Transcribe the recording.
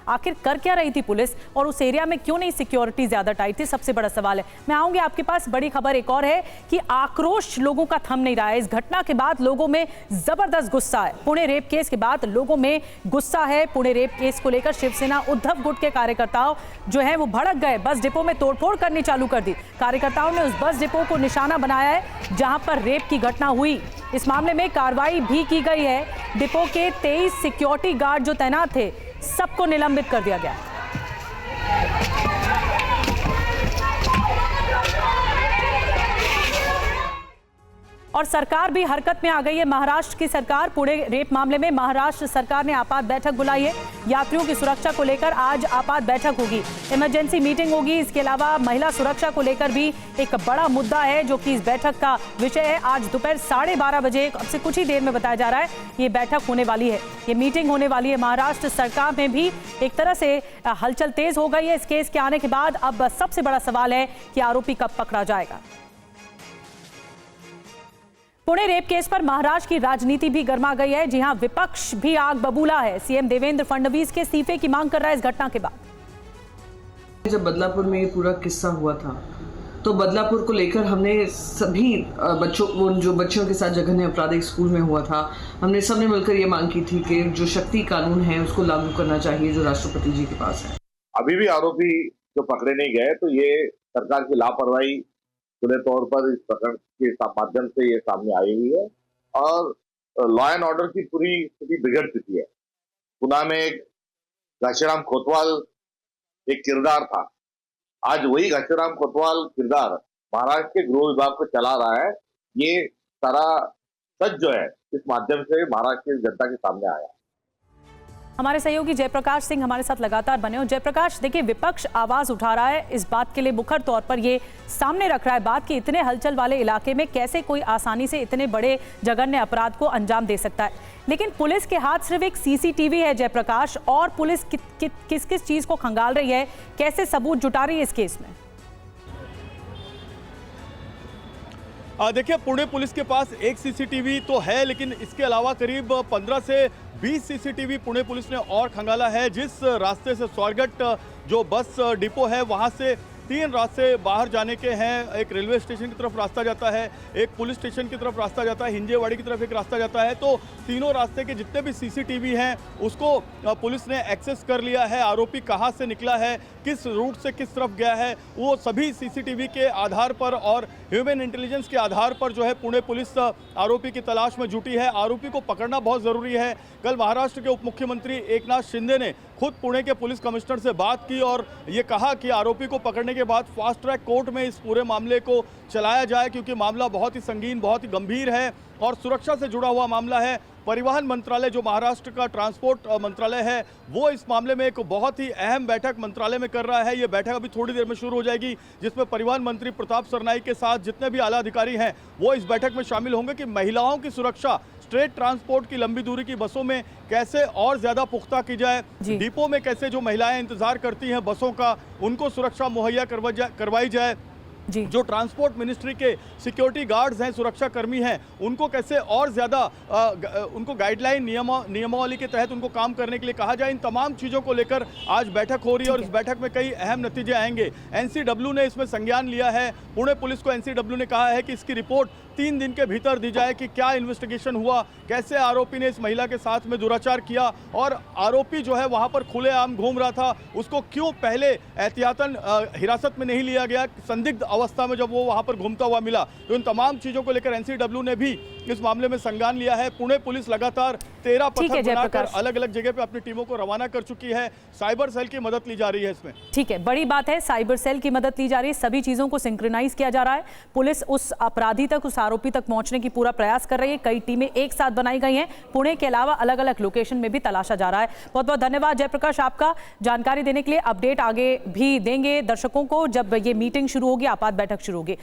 आखिर कर क्या रही थी पुलिस और उस एरिया में क्यों नहीं सिक्योरिटी ज्यादा टाइट थी, सबसे बड़ा सवाल है। मैं आऊंगी आपके पास। बड़ी खबर एक और है कि आक्रोश लोगों का थम नहीं रहा है। इस घटना के बाद लोगों में जबरदस्त गुस्सा है। पुणे रेप केस के बाद लोगों में गुस्सा है। पुणे रेप केस को लेकर शिवसेना उद्धव गुट के कार्यकर्ताओं जो है वो भड़क गए, बस डिपो में तोड़फोड़ करनी चालू कर दी। कार्यकर्ताओं ने उस बस डिपो को निशाना बनाया है जहां पर रेप की घटना हुई। इस मामले में कार्रवाई भी की गई है। डिपो के 23 सिक्योरिटी गार्ड जो तैनात थे सबको निलंबित कर दिया गया। और सरकार भी हरकत में आ गई है। महाराष्ट्र की सरकार, पुणे रेप मामले में महाराष्ट्र सरकार ने आपात बैठक बुलाई है। यात्रियों की सुरक्षा को लेकर आज आपात बैठक होगी, इमरजेंसी मीटिंग होगी। इसके अलावा महिला सुरक्षा को लेकर भी एक बड़ा मुद्दा है जो कि इस बैठक का विषय है। आज दोपहर 12:30 बजे, अब से कुछ ही देर में बताया जा रहा है, ये बैठक होने वाली है, ये मीटिंग होने वाली है। महाराष्ट्र सरकार में भी एक तरह से हलचल तेज हो गई है इस केस के आने के बाद। अब सबसे बड़ा सवाल है कि आरोपी कब पकड़ा जाएगा। पुणे रेप केस पर महाराष्ट्र की राजनीति भी गर्मा गई है। जी हां, विपक्ष भी आग बबूला है। सीएम देवेंद्र फडणवीस के इस्तीफे की मांग कर रहा है इस घटना के बाद। जब बदलापुर में ये पूरा किस्सा हुआ था तो बदलापुर को लेकर हमने सभी बच्चों के साथ जघन्य अपराध स्कूल में हुआ था, हमने सबने मिलकर ये मांग की थी कि जो शक्ति कानून है उसको लागू करना चाहिए जो राष्ट्रपति जी के पास है। अभी भी आरोपी जो पकड़े नहीं गए तो ये सरकार की लापरवाही पूरे तौर पर इस प्रकरण के माध्यम से ये सामने आई हुई है और लॉ एंड ऑर्डर की पूरी स्थिति बिगड़ चुकी है। पुणे में एक घाशीराम कोतवाल एक किरदार था, आज वही घाशीराम कोतवाल किरदार महाराष्ट्र के गृह विभाग को चला रहा है। ये सारा सच जो है इस माध्यम से महाराष्ट्र की जनता के सामने आया। हमारे सहयोगी जयप्रकाश सिंह हमारे साथ लगातार बने हो। जयप्रकाश, देखिए विपक्ष आवाज उठा रहा है इस बात के लिए, मुखर तौर पर ये सामने रख रहा है बात कि इतने हलचल वाले इलाके में कैसे कोई आसानी से इतने बड़े जघन्य अपराध को अंजाम दे सकता है। लेकिन पुलिस के हाथ सिर्फ एक सीसीटीवी है जयप्रकाश, और पुलिस किस किस चीज को खंगाल रही है, कैसे सबूत जुटा रही है इस केस में? देखिए, पुणे पुलिस के पास एक सीसीटीवी तो है, लेकिन इसके अलावा करीब 15 से 20 सीसीटीवी पुणे पुलिस ने और खंगाला है। जिस रास्ते से स्वारगेट जो बस डिपो है वहां से 3 रास्ते बाहर जाने के हैं। एक रेलवे स्टेशन की तरफ रास्ता जाता है, एक पुलिस स्टेशन की तरफ रास्ता जाता है, हिंजेवाड़ी की तरफ एक रास्ता जाता है। तो तीनों रास्ते के जितने भी सीसीटीवी हैं उसको पुलिस ने एक्सेस कर लिया है। आरोपी कहां से निकला है, किस रूट से किस तरफ गया है, वो सभी सीसीटीवी के आधार पर और ह्यूमन इंटेलिजेंस के आधार पर जो है पुणे पुलिस आरोपी की तलाश में जुटी है। आरोपी को पकड़ना बहुत ज़रूरी है। कल महाराष्ट्र के उप मुख्यमंत्री एकनाथ शिंदे ने खुद पुणे के पुलिस कमिश्नर से बात की और ये कहा कि आरोपी को पकड़ने के बाद फास्ट ट्रैक कोर्ट में इस पूरे मामले को चलाया जाए, क्योंकि मामला बहुत ही संगीन, बहुत ही गंभीर है और सुरक्षा से जुड़ा हुआ मामला है। परिवहन मंत्रालय जो महाराष्ट्र का ट्रांसपोर्ट मंत्रालय है वो इस मामले में एक बहुत ही अहम बैठक मंत्रालय में कर रहा है। ये बैठक अभी थोड़ी देर में शुरू हो जाएगी, जिसमें परिवहन मंत्री प्रताप सरनाईक के साथ जितने भी आला अधिकारी हैं वो इस बैठक में शामिल होंगे कि महिलाओं की सुरक्षा स्ट्रेट ट्रांसपोर्ट की लंबी दूरी की बसों में कैसे और ज्यादा पुख्ता की जाए, डिपो में कैसे जो महिलाएं इंतजार करती हैं बसों का उनको सुरक्षा मुहैया करवाई जाए। जो ट्रांसपोर्ट मिनिस्ट्री के सिक्योरिटी गार्ड्स हैं, सुरक्षा कर्मी हैं, उनको कैसे और ज़्यादा उनको गाइडलाइन नियमावली के तहत उनको काम करने के लिए कहा जाए। इन तमाम चीज़ों को लेकर आज बैठक हो रही है और इस बैठक में कई अहम नतीजे आएंगे। एनसीडब्ल्यू ने इसमें संज्ञान लिया है। पुणे पुलिस को एनसीडब्ल्यू ने कहा है कि इसकी रिपोर्ट 3 दिन के भीतर दी जाए कि क्या इन्वेस्टिगेशन हुआ, कैसे आरोपी ने इस महिला के साथ में दुराचार किया और आरोपी जो है वहां पर खुलेआम घूम रहा था, उसको क्यों पहले एहतियातन हिरासत में नहीं लिया गया संदिग्ध अवस्था में जब वो वहां पर घूमता हुआ मिला। तो इन तमाम चीजों को लेकर एनसीडब्ल्यू ने भी इस मामले में संज्ञान लिया है। पुणे पुलिस लगातार 13 पत्थर बनाकर अलग अलग जगह पे अपनी टीमों को रवाना कर चुकी है। साइबर सेल की मदद ली जा रही है इसमें। ठीक है, बड़ी बात है, साइबर सेल की मदद ली जा रही है, सभी चीजों को सिंक्रोनाइज किया जा रहा है। पुलिस उस अपराधी तक, उस आरोपी तक पहुंचने की पूरा प्रयास कर रही है। कई टीमें एक साथ बनाई गई हैं, पुणे के अलावा अलग अलग लोकेशन में भी तलाशा जा रहा है। बहुत बहुत धन्यवाद जयप्रकाश आपका जानकारी देने के लिए। अपडेट आगे भी देंगे दर्शकों को जब ये मीटिंग शुरू होगी, आपात बैठक शुरू होगी।